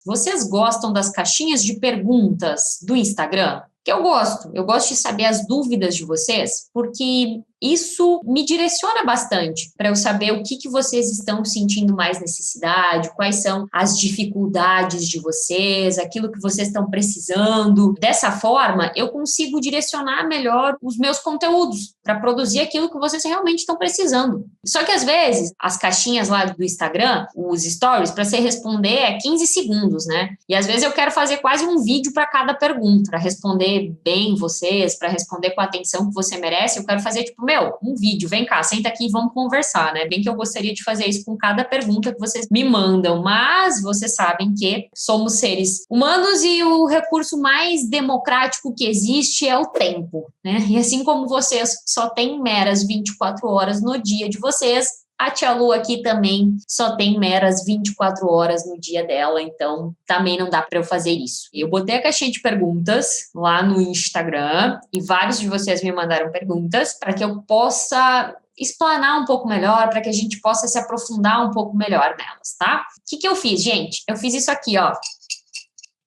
Vocês gostam das caixinhas de perguntas do Instagram? Que eu gosto de saber as dúvidas de vocês, porque isso me direciona bastante para eu saber o que vocês estão sentindo mais necessidade, quais são as dificuldades de vocês, aquilo que vocês estão precisando. Dessa forma, eu consigo direcionar melhor os meus conteúdos para produzir aquilo que vocês realmente estão precisando. Só que às vezes, as caixinhas lá do Instagram, os stories, para você responder é 15 segundos, né? E às vezes eu quero fazer quase um vídeo para cada pergunta, para responder bem vocês, para responder com a atenção que você merece. Eu quero fazer tipo, um vídeo, vem cá, senta aqui e vamos conversar, né? Bem que eu gostaria de fazer isso com cada pergunta que vocês me mandam, mas vocês sabem que somos seres humanos e o recurso mais democrático que existe é o tempo, né? E assim como vocês só têm meras 24 horas no dia de vocês, a tia Lu aqui também só tem meras 24 horas no dia dela, então também não dá para eu fazer isso. Eu botei a caixinha de perguntas lá no Instagram e vários de vocês me mandaram perguntas para que eu possa explanar um pouco melhor, para que a gente possa se aprofundar um pouco melhor nelas, tá? O que eu fiz, gente? Eu fiz isso aqui, ó.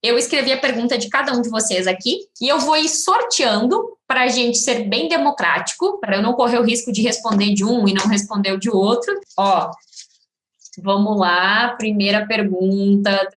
Eu escrevi a pergunta de cada um de vocês aqui e eu vou ir sorteando para a gente ser bem democrático, para eu não correr o risco de responder de um e não responder o de outro. Ó, vamos lá, primeira pergunta.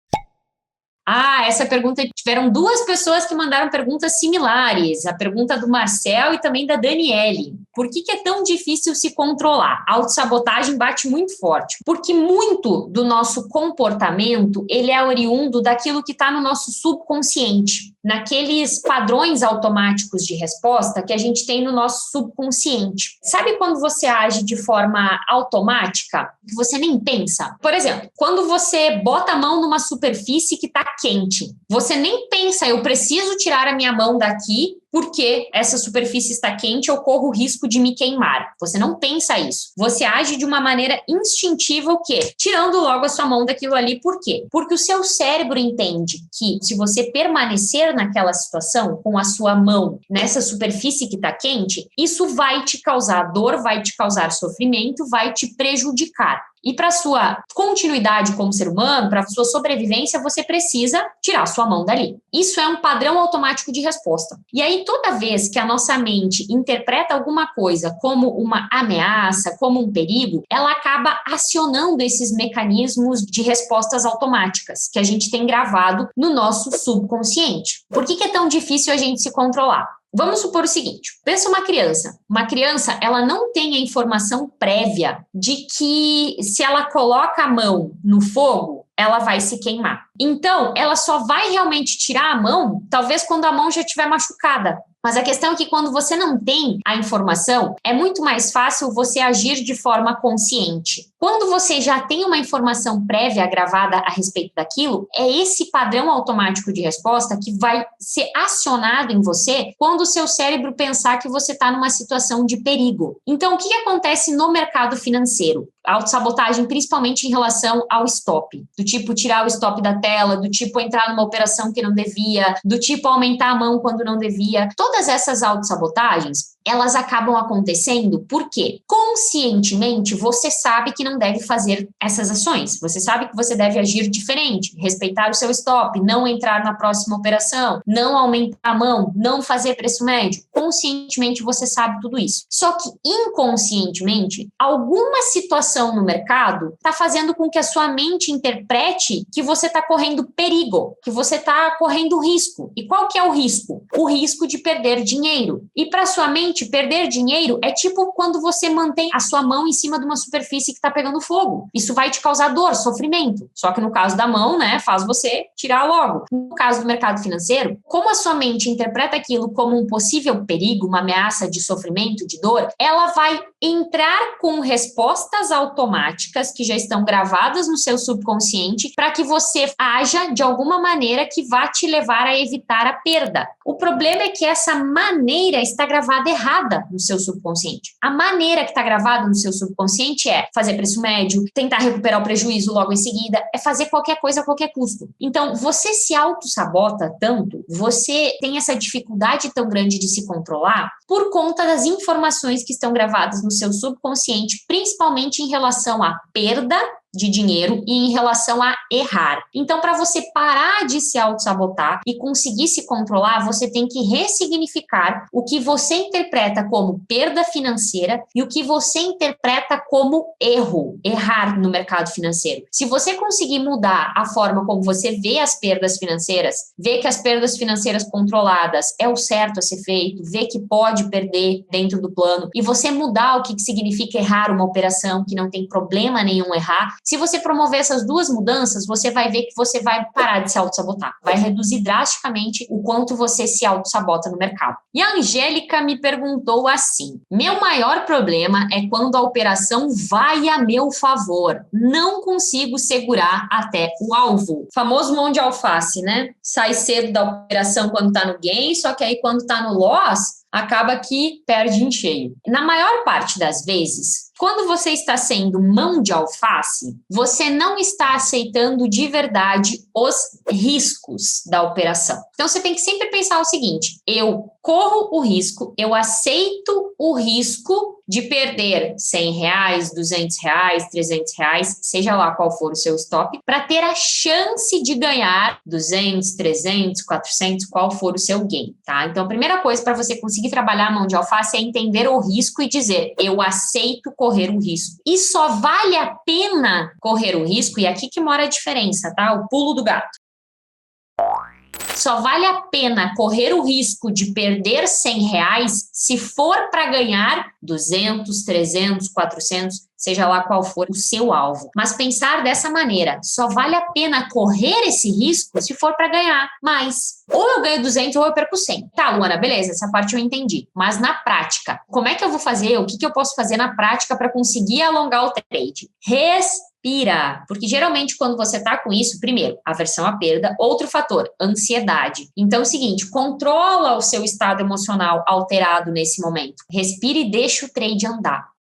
Essa pergunta, tiveram duas pessoas que mandaram perguntas similares, a pergunta do Marcel e também da Daniele. Por que é tão difícil se controlar? A autossabotagem bate muito forte, porque muito do nosso comportamento, ele é oriundo daquilo que está no nosso subconsciente, naqueles padrões automáticos de resposta que a gente tem no nosso subconsciente. Sabe quando você age de forma automática, que você nem pensa? Por exemplo, quando você bota a mão numa superfície que está quente, você nem pensa, eu preciso tirar a minha mão daqui porque essa superfície está quente, eu corro o risco de me queimar. Você não pensa isso. Você age de uma maneira instintiva, o quê? Tirando logo a sua mão daquilo ali. Por quê? Porque o seu cérebro entende que se você permanecer naquela situação com a sua mão nessa superfície que está quente, isso vai te causar dor, vai te causar sofrimento, vai te prejudicar. E para sua continuidade como ser humano, para sua sobrevivência, você precisa tirar sua mão dali. Isso é um padrão automático de resposta. E aí, toda vez que a nossa mente interpreta alguma coisa como uma ameaça, como um perigo, ela acaba acionando esses mecanismos de respostas automáticas que a gente tem gravado no nosso subconsciente. Por que é tão difícil a gente se controlar? Vamos supor o seguinte, pensa uma criança. Uma criança, ela não tem a informação prévia de que se ela coloca a mão no fogo, ela vai se queimar. Então, ela só vai realmente tirar a mão, talvez quando a mão já estiver machucada. Mas a questão é que quando você não tem a informação, é muito mais fácil você agir de forma consciente. Quando você já tem uma informação prévia gravada a respeito daquilo, é esse padrão automático de resposta que vai ser acionado em você quando o seu cérebro pensar que você está numa situação de perigo. Então, o que acontece no mercado financeiro? A autossabotagem, principalmente em relação ao stop. Do tipo tirar o stop da tela, do tipo entrar numa operação que não devia, do tipo aumentar a mão quando não devia. Todas essas autossabotagens, elas acabam acontecendo porque conscientemente você sabe que não deve fazer essas ações. Você sabe que você deve agir diferente, respeitar o seu stop, não entrar na próxima operação, não aumentar a mão, não fazer preço médio. Conscientemente você sabe tudo isso. Só que inconscientemente, alguma situação no mercado está fazendo com que a sua mente interprete que você está correndo perigo, que você está correndo risco. E qual que é o risco? O risco de perder dinheiro. E para sua mente, perder dinheiro é tipo quando você mantém a sua mão em cima de uma superfície que está pegando fogo. Isso vai te causar dor, sofrimento. Só que no caso da mão, né, faz você tirar logo. No caso do mercado financeiro, como a sua mente interpreta aquilo como um possível perigo, uma ameaça de sofrimento, de dor, ela vai entrar com respostas automáticas que já estão gravadas no seu subconsciente para que você haja de alguma maneira que vá te levar a evitar a perda. O problema é que essa maneira está gravada errada no seu subconsciente. A maneira que está gravada no seu subconsciente é fazer preço médio, tentar recuperar o prejuízo logo em seguida, é fazer qualquer coisa a qualquer custo. Então, você se auto-sabota tanto, você tem essa dificuldade tão grande de se controlar por conta das informações que estão gravadas no seu subconsciente, principalmente em relação à perda de dinheiro e em relação a errar. Então, para você parar de se auto-sabotar e conseguir se controlar, você tem que ressignificar o que você interpreta como perda financeira e o que você interpreta como erro, errar no mercado financeiro. Se você conseguir mudar a forma como você vê as perdas financeiras, vê que as perdas financeiras controladas é o certo a ser feito, vê que pode perder dentro do plano, e você mudar o que significa errar uma operação, que não tem problema nenhum errar, se você promover essas duas mudanças, você vai ver que você vai parar de se auto-sabotar. Vai reduzir drasticamente o quanto você se auto-sabota no mercado. E a Angélica me perguntou assim: meu maior problema é quando a operação vai a meu favor. Não consigo segurar até o alvo. Famoso mão de alface, né? Sai cedo da operação quando tá no gain, só que aí quando tá no loss, acaba que perde em cheio. Na maior parte das vezes, quando você está sendo mão de alface, você não está aceitando de verdade os riscos da operação. Então, você tem que sempre pensar o seguinte: eu corro o risco, eu aceito o risco de perder R$100, R$200, R$300, seja lá qual for o seu stop, para ter a chance de ganhar 200, 300, 400, qual for o seu gain, tá? Então, a primeira coisa para você conseguir trabalhar a mão de alface é entender o risco e dizer: eu aceito correr o risco. E só vale a pena correr o risco, e aqui que mora a diferença, tá? O pulo do gato. Só vale a pena correr o risco de perder R$100 se for para ganhar 200, 300, 400, seja lá qual for o seu alvo. Mas pensar dessa maneira: só vale a pena correr esse risco se for para ganhar mais. Ou eu ganho 200 ou eu perco 100. Tá, Luana, beleza, essa parte eu entendi. Mas na prática, como é que eu vou fazer? O que eu posso fazer na prática para conseguir alongar o trade? Respira, porque geralmente quando você tá com isso, primeiro, aversão à perda, outro fator, ansiedade. Então é o seguinte: controla o seu estado emocional alterado nesse momento. Respire e deixa o trade andar.